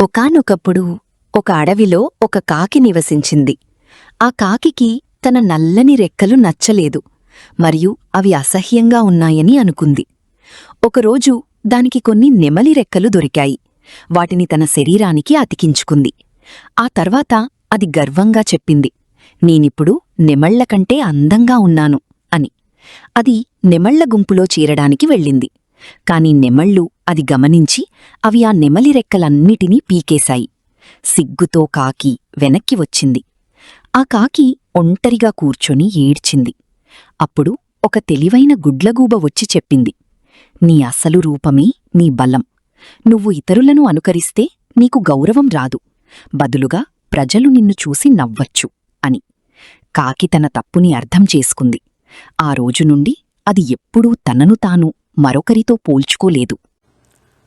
ఒకానొకప్పుడు ఒక అడవిలో ఒక కాకి నివసించింది. ఆ కాకికి తన నల్లని రెక్కలు నచ్చలేదు మరియు అవి అసహ్యంగా ఉన్నాయని అనుకుంది. ఒకరోజు దానికి కొన్ని నెమలి రెక్కలు దొరికాయి. వాటిని తన శరీరానికి అతికించుకుంది. ఆ తర్వాత అది గర్వంగా చెప్పింది, నేనిప్పుడు నెమళ్లకంటే అందంగా ఉన్నాను అని. అది నెమళ్ల గుంపులో చేరడానికి వెళ్ళింది. కాని నెమళ్ళు అది గమనించి అవి ఆ నెమలి రెక్కలన్నిటినీ పీకేశాయి. సిగ్గుతో కాకి వెనక్కి వచ్చింది. ఆ కాకి ఒంటరిగా కూర్చొని ఏడ్చింది. అప్పుడు ఒక తెలివైన గుడ్లగూబ వచ్చి చెప్పింది, నీ అసలు రూపమే నీ బలం. నువ్వు ఇతరులను అనుకరిస్తే నీకు గౌరవం రాదు, బదులుగా ప్రజలు నిన్ను చూసి నవ్వచ్చు అని. కాకి తన తప్పుని అర్థం చేసుకుంది. ఆ రోజు నుండి అది ఎప్పుడూ తనను తాను మరొకరితో పోల్చుకోలేదు.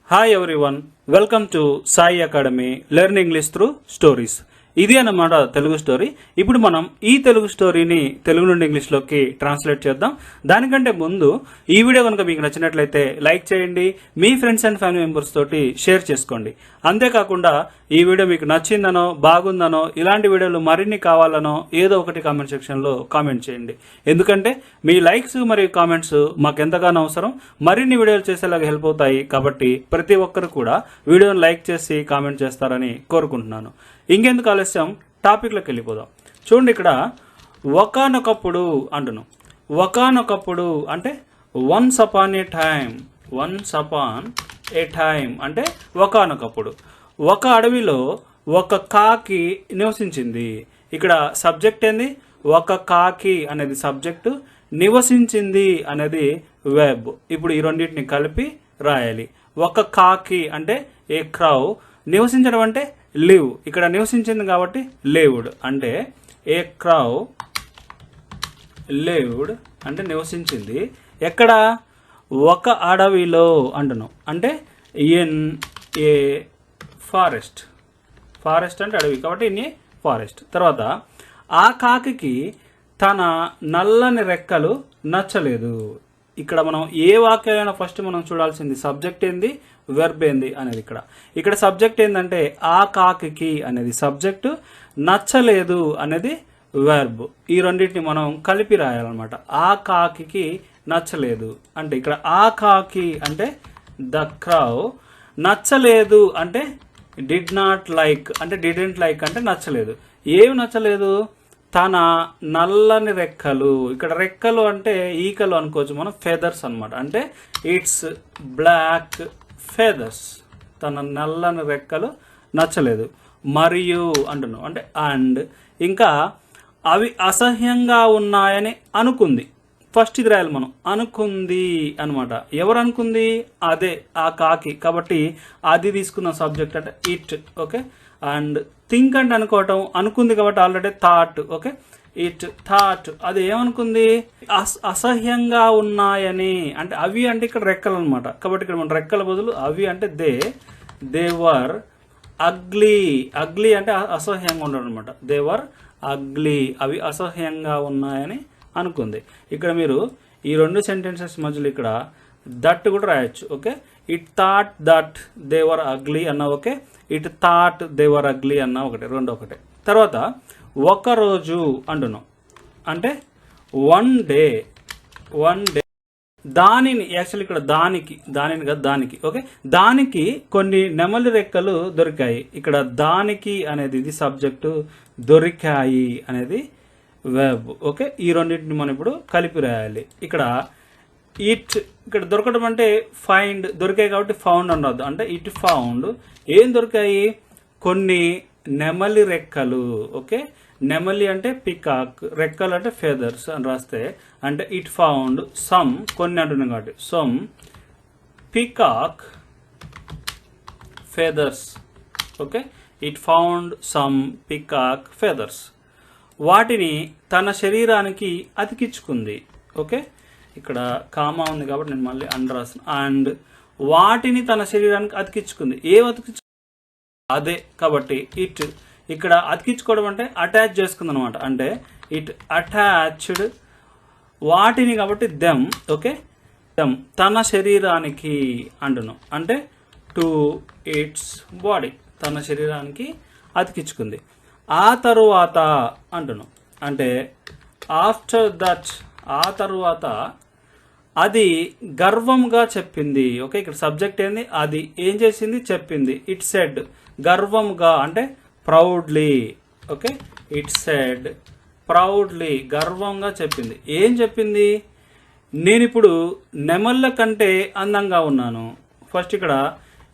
Hi everyone, welcome to Sai Academy learn English through stories. ఇది అన్నమాట తెలుగు స్టోరీ. ఇప్పుడు మనం ఈ తెలుగు స్టోరీని తెలుగు నుండి ఇంగ్లీష్లోకి ట్రాన్స్లేట్ చేద్దాం. దానికంటే ముందు ఈ వీడియో కనుక మీకు నచ్చినట్లయితే లైక్ చేయండి, మీ ఫ్రెండ్స్ అండ్ ఫ్యామిలీ మెంబర్స్ తోటి షేర్ చేసుకోండి. అంతేకాకుండా ఈ వీడియో మీకు నచ్చిందనో బాగుందనో ఇలాంటి వీడియోలు మరిన్ని కావాలనో ఏదో ఒకటి కామెంట్ సెక్షన్లో కామెంట్ చేయండి. ఎందుకంటే మీ లైక్స్ మరియు కామెంట్స్ మాకెంతగానో అవసరం, మరిన్ని వీడియోలు చేసేలాగా హెల్ప్ అవుతాయి. కాబట్టి ప్రతి ఒక్కరు కూడా వీడియోని లైక్ చేసి కామెంట్ చేస్తారని కోరుకుంటున్నాను. ఇంకెందుకు ఆలస్యం, టాపిక్లోకి వెళ్ళిపోదాం. చూడండి, ఇక్కడ ఒకానొకప్పుడు అంటున్నాం. ఒకానొకప్పుడు అంటే వన్స్ అపాన్ ఏ టైం. వన్స్ అపాన్ ఏ టైం అంటే ఒకానొకప్పుడు. ఒక అడవిలో ఒక కాకి నివసించింది. ఇక్కడ సబ్జెక్ట్ ఏంది? ఒక కాకి అనేది సబ్జెక్టు, నివసించింది అనేది వెబ్. ఇప్పుడు ఈ రెండింటిని కలిపి రాయాలి. ఒక కాకి అంటే ఏ క్రౌ, నివసించడం అంటే లివ్. ఇక్కడ నివసించింది కాబట్టి లివ్డ్ అంటే ఏ క్రౌ లివ్డ్ అంటే నివసించింది. ఎక్కడ? ఒక అడవిలో అంటున్నాం. అంటే ఇన్ ఏ ఫారెస్ట్. ఫారెస్ట్ అంటే అడవి కాబట్టి ఇన్ ఏ ఫారెస్ట్. తర్వాత ఆ కాకి తన నల్లని రెక్కలు నచ్చలేదు. ఇక్కడ మనం ఏ వాక్యాలైనా ఫస్ట్ మనం చూడాల్సింది సబ్జెక్ట్ ఏంది, వెర్బ్ ఏంది అనేది. ఇక్కడ సబ్జెక్ట్ ఏంటంటే ఆ కాకి అనేది సబ్జెక్టు, నచ్చలేదు అనేది వెర్బ్. ఈ రెండింటిని మనం కలిపి రాయాలన్నమాట. ఆ కాకి నచ్చలేదు అంటే ఇక్కడ ఆ కాకి అంటే ద క్రౌ, నచ్చలేదు అంటే డిడ్ నాట్ లైక్ అంటే డిడెంట్ లైక్ అంటే నచ్చలేదు. ఏమి నచ్చలేదు? తన నల్లని రెక్కలు. ఇక్కడ రెక్కలు అంటే ఈకలు అనుకోవచ్చు మనం, ఫెదర్స్ అనమాట. అంటే ఇట్స్ బ్లాక్ ఫెదర్స్. తన నల్లని రెక్కలు నచ్చలేదు. మరియు అంటున్నాం అంటే అండ్. ఇంకా అవి అసహ్యంగా ఉన్నాయని అనుకుంది. ఫస్ట్ ఇది రాయాలి మనం, అనుకుంది అనమాట. ఎవరు అనుకుంది? అదే ఆ కాకి. కాబట్టి అది తీసుకున్న సబ్జెక్ట్ అంటే ఇట్. ఓకే. అండ్ థింక్ అంటే అనుకోవటం, అనుకుంది కాబట్టి already thought. Okay. It thought. అది ఏమనుకుంది? అసహ్యంగా ఉన్నాయని. అంటే అవి అంటే ఇక్కడ రెక్కలు అనమాట. కాబట్టి ఇక్కడ మన రెక్కల బదులు అవి అంటే దే వర్ అగ్లీ. అగ్లీ అంటే అసహ్యంగా ఉండడం అనమాట. They were ugly. అవి అసహ్యంగా ఉన్నాయని అనుకుంది. ఇక్కడ మీరు ఈ రెండు సెంటెన్సెస్ మధ్యలో ఇక్కడ దట్ కూడా రాయొచ్చు. Okay. It thought that they were ugly అన్న okay, it thought they were ugly అన్న ఒకటే, రెండు ఒకటే. తర్వాత ఒకరోజు అంటున్నాం. అంటే వన్ డే. దానిని యాక్చువల్లీ ఇక్కడ దానిని కాదు, దానికి. ఓకే. దానికి కొన్ని నెమలి రెక్కలు దొరికాయి. ఇక్కడ దానికి అనేది ఇది సబ్జెక్టు, దొరికాయి అనేది వెబ్. ఓకే. ఈ రెండింటిని మనం ఇప్పుడు కలిపి రాయాలి. ఇక్కడ ఇక్కడ దొరకడం అంటే ఫైండ్, దొరికాయి కాబట్టి ఫౌండ్ అనొద్దు. అంటే ఇట్ ఫౌండ్. ఏం దొరికాయి? కొన్ని నెమలి రెక్కలు. ఓకే. నెమలి అంటే పికాక్, రెక్కలు అంటే ఫెదర్స్ అని రాస్తే అంటే ఇట్ ఫౌండ్ సమ్, కొన్ని అంటున్నాం కాబట్టి some peacock feathers. Okay. It found some peacock feathers. వాటిని తన శరీరానికి అతికించుకుంది. ఓకే. ఇక్కడ కామా ఉంది కాబట్టి నేను మళ్ళీ అండ్ రాసిన. అండ్ వాటిని తన శరీరానికి అతికించుకుంది. ఏం అతికించు? అదే. కాబట్టి ఇట్ ఇక్కడ అతికించుకోవడం అంటే అటాచ్ చేసుకుంది అనమాట. అంటే ఇట్ అటాచ్డ్ వాటిని కాబట్టి దెమ్. ఓకే. దెమ్ తన శరీరానికి అంటున్నాం. అంటే టు ఇట్స్ బాడీ, తన శరీరానికి అతికించుకుంది. ఆ తరువాత అంటున్నాం అంటే ఆఫ్టర్ దట్, ఆ తరువాత అది గర్వంగా చెప్పింది. ఓకే, ఇక్కడ సబ్జెక్ట్ ఏంది, అది ఏం చేసింది, చెప్పింది. ఇట్ సెడ్, గర్వంగా అంటే proudly. Okay, it said proudly, గర్వంగా చెప్పింది. ఏం చెప్పింది, నేను ఇప్పుడు నెమళ్ళ కంటే అందంగా ఉన్నాను. ఫస్ట్ ఇక్కడ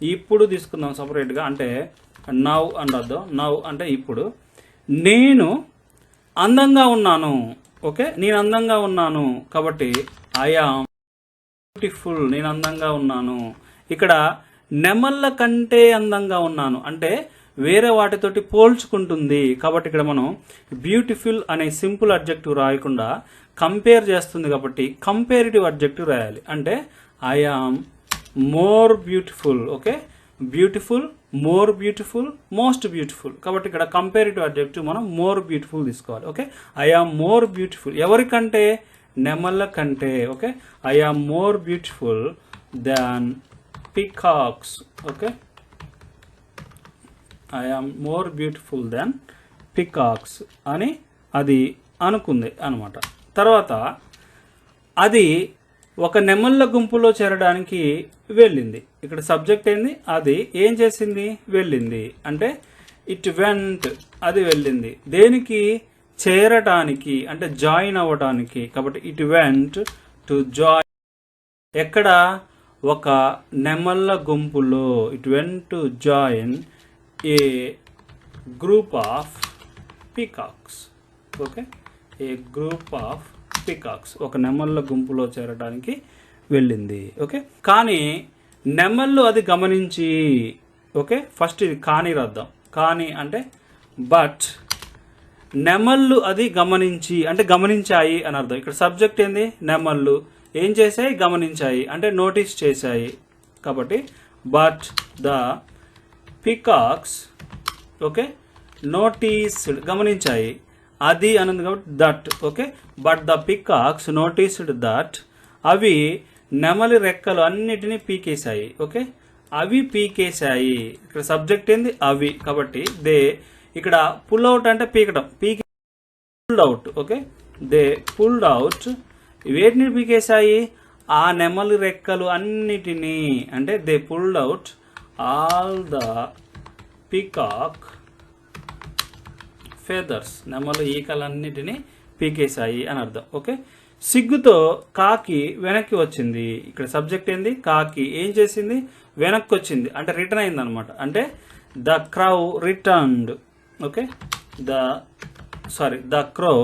ఇప్పుడు తీసుకుందాం సపరేట్గా, అంటే నౌ అని అర్థం. నౌ అంటే ఇప్పుడు, నేను అందంగా ఉన్నాను. ఓకే, నేను అందంగా ఉన్నాను కాబట్టి ఐ ఆమ్ బ్యూటిఫుల్, నేను అందంగా ఉన్నాను. ఇక్కడ నెమళ్ళ కంటే అందంగా ఉన్నాను అంటే వేరే వాటితోటి పోల్చుకుంటుంది కాబట్టి ఇక్కడ మనం బ్యూటిఫుల్ అనే సింపుల్ అడ్జెక్టివ్ రాయకుండా కంపేర్ చేస్తుంది కాబట్టి కంపేరిటివ్ అడ్జెక్టివ్ రాయాలి. అంటే I am more beautiful. Okay, beautiful, more beautiful, most beautiful. కాబట్టి ఇక్కడ కంపేరిటివ్ అడ్జెక్టివ్ మనం మోర్ బ్యూటిఫుల్ తీసుకోవాలి. Okay, I am more beautiful, ఎవరికంటే, నెమళ్ళ కంటే. Okay, I am more beautiful than peacocks. Okay, I am more beautiful than peacocks అని అది అనుకుంది అనమాట. తర్వాత అది ఒక నెమళ్ళ గుంపులో చేరడానికి వెళ్ళింది. ఇక్కడ సబ్జెక్ట్ ఏంది, అది ఏం చేసింది, వెళ్ళింది. అంటే ఇట్ వెంట్, అది వెళ్ళింది. దేనికి, చేరటానికి అంటే జాయిన్ అవ్వడానికి. కాబట్టి ఇట్ వెంట్ టు జాయిన్, ఎక్కడ, ఒక నెమళ్ళ గుంపులో. It went to join a group of peacocks. Okay, A group of peacocks, ఒక నెమళ్ళ గుంపులో చేరడానికి వెళ్ళింది. ఓకే, కానీ నెమళ్ళు అది గమనించి. ఓకే, ఫస్ట్ ఇది కానీ రాద్దాం. కానీ అంటే బట్, నెమళ్ళు అది గమనించి అంటే గమనించాయి అని అర్థం. ఇక్కడ సబ్జెక్ట్ ఏంది, నెమళ్ళు ఏం చేశాయి, గమనించాయి అంటే నోటీస్ చేశాయి. కాబట్టి but the peacocks, okay, noticed, గమనించాయి. అది అన్నది కాబట్టి that. Okay, but the peacocks noticed that, అవి నెమలి రెక్కలు అన్నిటినీ పీకేశాయి. ఓకే, అవి పీకేశాయి. ఇక్కడ సబ్జెక్ట్ ఏంది, అవి. కాబట్టి దే, ఇక్కడ పుల్ అవుట్ అంటే పీకటం, pulled out. Okay, they pulled out, వేటిని పీకేశాయి, ఆ నెమలి రెక్కలు అన్నిటినీ. అంటే they pulled out all the peacock feathers, నెమలి ఈకలన్నిటినీ పీకేశాయి అని అర్థం. ఓకే, సిగ్గుతో కాకి వెనక్కి వచ్చింది. ఇక్కడ సబ్జెక్ట్ ఏంది, కాకి ఏం చేసింది, వెనక్కి వచ్చింది అంటే రిటర్న్ అయింది అనమాట. అంటే the క్రౌ returned. Okay, the క్రౌ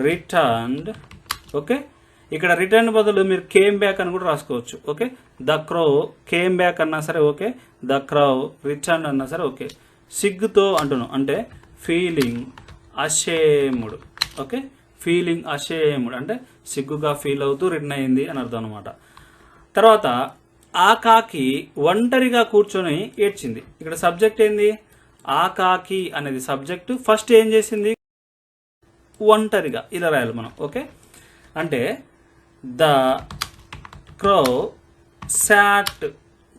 returned. Okay, ఇక్కడ రిటర్న్ బదులు మీరు కేమ్ బ్యాక్ అని కూడా రాసుకోవచ్చు. ఓకే, ద క్రౌ కేమ్ బ్యాక్ అన్నా సరే ఓకే, ద క్రౌ రిటర్న్ అన్నా సరే ఓకే. సిగ్గుతో అంటున్నాం అంటే feeling ashamed. Okay, feeling ashamed అంటే సిగ్గుగా ఫీల్ అవుతూ రిటర్న్ అయింది అని అర్థం అనమాట. తర్వాత ఆ కాకి ఒంటరిగా కూర్చొని ఏడ్చింది. ఇక్కడ సబ్జెక్ట్ ఏంది, ఆ కాకి అనేది సబ్జెక్టు. ఫస్ట్ ఏం చేసింది, ఒంటరిగా, ఇలా రాయాలి మనం. ఓకే, అంటే ద క్రో సాట్,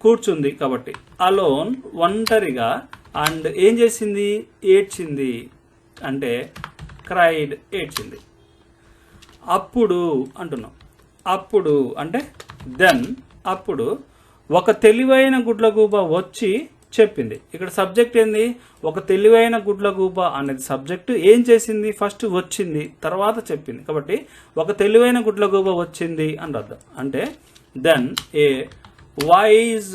కూర్చుంది కాబట్టి అలోన్, ఒంటరిగా, అండ్ ఏం చేసింది, ఏడ్చింది అంటే క్రైడ్, ఏడ్చింది. అప్పుడు అంటున్నాం, అప్పుడు అంటే దెన్, అప్పుడు ఒక తెలివైన గుడ్లగూబ వచ్చి చెప్పింది. ఇక్కడ సబ్జెక్ట్ ఏంది, ఒక తెలివైన గుడ్లగూబ అనేది సబ్జెక్టు. ఏం చేసింది, ఫస్ట్ వచ్చింది తర్వాత చెప్పింది. కాబట్టి ఒక తెలివైన గుడ్లగూబ వచ్చింది అని అర్థం. అంటే then a wise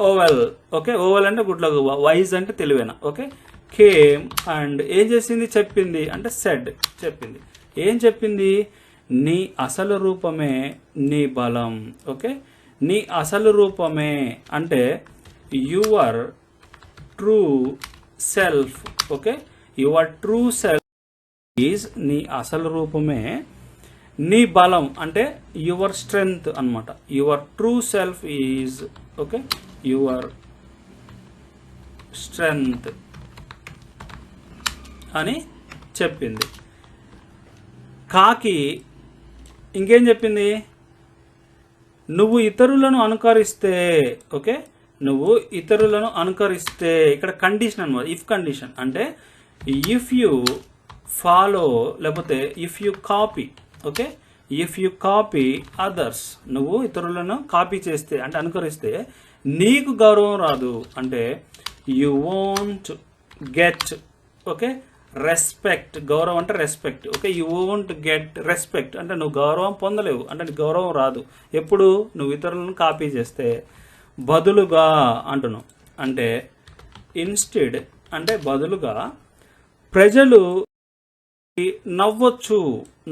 owl. Okay, owl అంటే గుడ్లగూబ, వైజ్ అంటే తెలివైన. ఓకే, కేమ్ అండ్ ఏం చేసింది, చెప్పింది అంటే సెడ్, చెప్పింది. ఏం చెప్పింది, నీ అసలు రూపమే నీ బలం. ఓకే, నీ అసలు రూపమే అంటే your true self. Okay, your true self is, నీ అసలు రూపమే, నీ బలం అంటే యువర్ స్ట్రెంగ్త్ అన్నమాట. Your true self is, okay, your strength అని చెప్పింది. కాకి ఇంకేం చెప్పింది, నువ్వు ఇతరులను అనుకరిస్తే, ఓకే, నువ్వు ఇతరులను అనుకరిస్తే, ఇక్కడ కండిషన్ అనమాట, ఇఫ్ కండిషన్ అంటే ఇఫ్ యూ ఫాలో లేకపోతే if you copy. Okay, if you copy others, నువ్వు ఇతరులను కాపీ చేస్తే అంటే అనుకరిస్తే నీకు గౌరవం రాదు. అంటే you won't get, okay, respect. గౌరవం అంటే respect. Okay, you won't get respect అంటే నువ్వు గౌరవం పొందలేవు, అంటే నీకు గౌరవం రాదు ఎప్పుడు నువ్వు ఇతరులను కాపీ చేస్తే. బదులుగా అంటున్నావు అంటే ఇన్స్టెడ్ అంటే బదులుగా ప్రజలు నవ్వొచ్చు,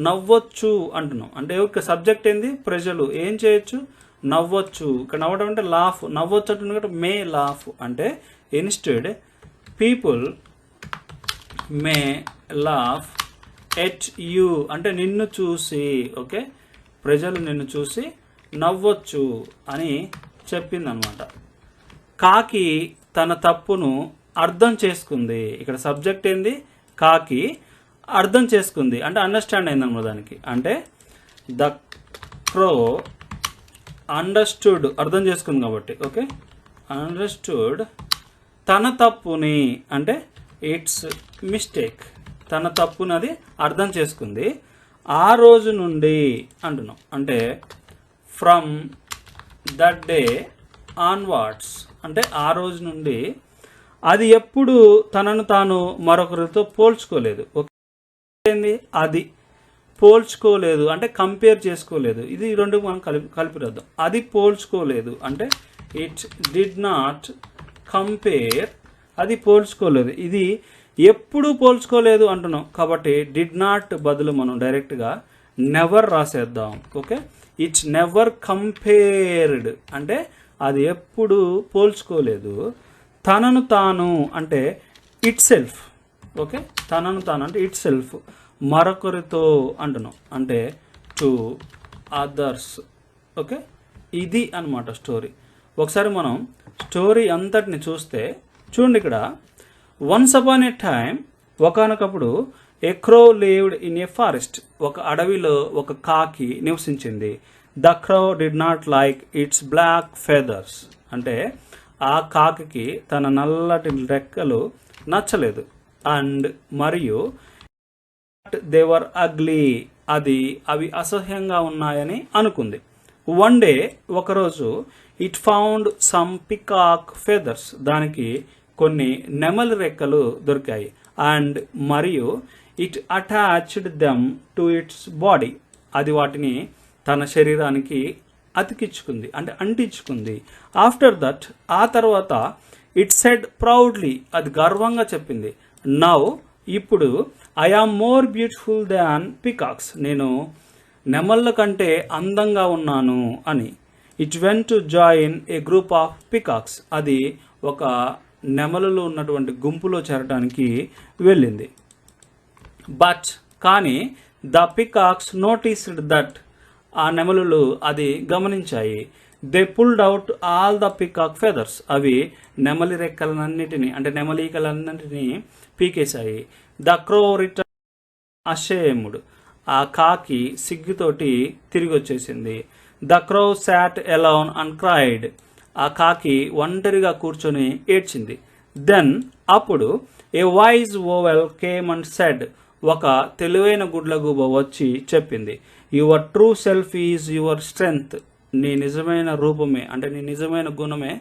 నవ్వొచ్చు అంటున్నాం. అంటే ఒక సబ్జెక్ట్ ఏంది, ప్రజలు ఏం చేయొచ్చు, నవ్వొచ్చు. ఇక్కడ నవ్వడం అంటే లాఫ్, నవ్వొచ్చు అంటున్నా మే లాఫ్. అంటే instead people may laugh at you అంటే నిన్ను చూసి. ఓకే, ప్రజలు నిన్ను చూసి నవ్వొచ్చు అని చెప్పిందనమాట. కాకి తన తప్పును అర్థం చేసుకుంది. ఇక్కడ సబ్జెక్ట్ ఏంది, కాకి అర్థం చేసుకుంది అంటే అండర్స్టాండ్ అయిందన్నమాట దానికి. అంటే ద క్రో అండర్స్టూడ్, అర్థం చేసుకుంది కాబట్టి. ఓకే, అండర్స్టూడ్ తన తప్పుని అంటే ఇట్స్ మిస్టేక్, తన తప్పునది అర్థం చేసుకుంది. ఆ రోజు నుండి అంటున్నాం అంటే ఫ్రమ్ దట్ డే ఆన్వర్డ్స్ అంటే ఆ రోజు నుండి అది ఎప్పుడు తనను తాను మరొకరితో పోల్చుకోలేదు. ఓకే, అది పోల్చుకోలేదు అంటే కంపేర్ చేసుకోలేదు. ఇది రెండు మనం కలిపిరద్దాం. అది పోల్చుకోలేదు అంటే ఇట్ డిడ్ నాట్ కంపేర్, అది పోల్చుకోలేదు. ఇది ఎప్పుడు పోల్చుకోలేదు అంటున్నాం కాబట్టి డిడ్ నాట్ బదులు మనం డైరెక్ట్గా నెవర్ రాసేద్దాం. ఓకే, ఇట్స్ నెవర్ కంపేర్డ్ అంటే అది ఎప్పుడు పోల్చుకోలేదు. తనను తాను అంటే ఇట్ సెల్ఫ్. ఓకే, తనను తాను అంటే ఇట్ సెల్ఫ్ మరొకరితో అంటున్నాం అంటే టు అదర్స్. ఓకే, ఇది అన్నమాట స్టోరీ. ఒకసారి మనం స్టోరీ అంతటిని చూస్తే చూడండి. ఇక్కడ వన్స్ అపాన్ ఏ టైమ్, ఒకానొకప్పుడు a crow lived in a forest, ఒక అడవిలో ఒక కాకి నివసించింది. The crow did not like its black feathers అంటే ఆ కాకి తన నల్లటి రెక్కలు నచ్చలేదు. అండ్ మరియు దేవర్ అగ్లీ అవి అసహ్యంగా ఉన్నాయని అనుకుంది. వన్ డే ఒకరోజు it found some peacock feathers, దానికి కొన్ని నెమలి రెక్కలు దొరికాయి. అండ్ మరియు it attached them to it's body, అది వాటిని తన శరీరానికి అతికించుకుంది అంటే అంటించుకుంది. ఆఫ్టర్ దట్ ఆ తర్వాత ఇట్ సెడ్ ప్రౌడ్లీ, అది గర్వంగా చెప్పింది. నౌ ఇప్పుడు I am more beautiful than peacocks, నేను నెమళ్ళ కంటే అందంగా ఉన్నాను అని. It went to join a group of peacocks, అది ఒక నెమలలో ఉన్నటువంటి గుంపులో చేరడానికి వెళ్ళింది. బట్ కానీ ద పికాక్స్ నోటీస్డ్ దట్, ఆ నెమలులు అది గమనించాయి. They pulled out all the peacock feathers, అవి నెమలి రెక్కలన్నిటిని అంటే నెమలీకలన్నింటినీ పీకేశాయి. ద క్రో రిటర్న్ అషేమ్డ్, ఆ కాకి సిగ్గుతోటి తిరిగి వచ్చేసింది. The crow sat alone and cried, ఆ కాకి ఒంటరిగా కూర్చొని ఏడ్చింది. దెన్ అప్పుడు a wise owl came and said, ఒక తెలివైన గుడ్లగూబ వచ్చి చెప్పింది. Your true self is your strength, నీ నిజమైన రూపమే అంటే నీ నిజమైన గుణమే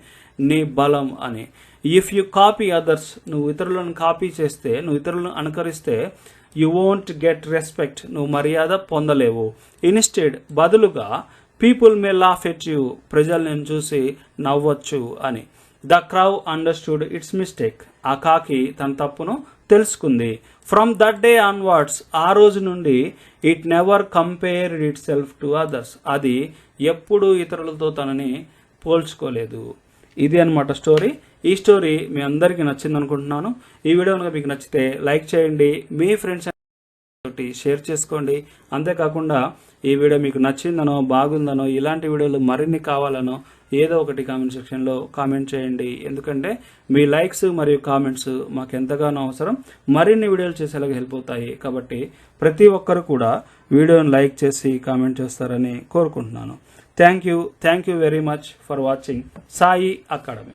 నీ బలం అని. ఇఫ్ యు కాపీ అదర్స్, నువ్వు ఇతరులను కాపీ చేస్తే, నువ్వు ఇతరులను అనుకరిస్తే, యు వోంట్ గెట్ రెస్పెక్ట్, నువ్వు మర్యాద పొందలేవు. ఇన్స్టెడ్ బదులుగా people may laugh at you, ప్రజలు నేను చూసి నవ్వచ్చు అని. ద క్రౌ అండర్స్టూడ్ ఇట్స్ మిస్టేక్, ఆ కాకి తన తప్పును తెలుసుకుంది. ఫ్రమ్ దట్ డే ఆన్వర్డ్స్, ఆ రోజు నుండి it never compared it self to others, అది ఎప్పుడూ ఇతరులతో తనని పోల్చుకోలేదు. ఇది అన్నమాట స్టోరీ. ఈ స్టోరీ మీ అందరికీ నచ్చింది అనుకుంటున్నాను. ఈ వీడియో కనుక మీకు నచ్చితే లైక్ చేయండి, మీ ఫ్రెండ్స్ తోటి షేర్ చేసుకోండి. అంతేకాకుండా ఈ వీడియో మీకు నచ్చిందనో బాగుందనో ఇలాంటి వీడియోలు మరిన్ని కావాలనో ఏదో ఒకటి కామెంట్ సెక్షన్లో కామెంట్ చేయండి. ఎందుకంటే మీ లైక్స్ మరియు కామెంట్స్ మాకు ఎంతగానో అవసరం, మరిన్ని వీడియోలు చేసేలాగా హెల్ప్ అవుతాయి. కాబట్టి ప్రతి ఒక్కరు కూడా వీడియోని లైక్ చేసి కామెంట్ చేస్తారని కోరుకుంటున్నాను. Thank you very much for watching Sai academy.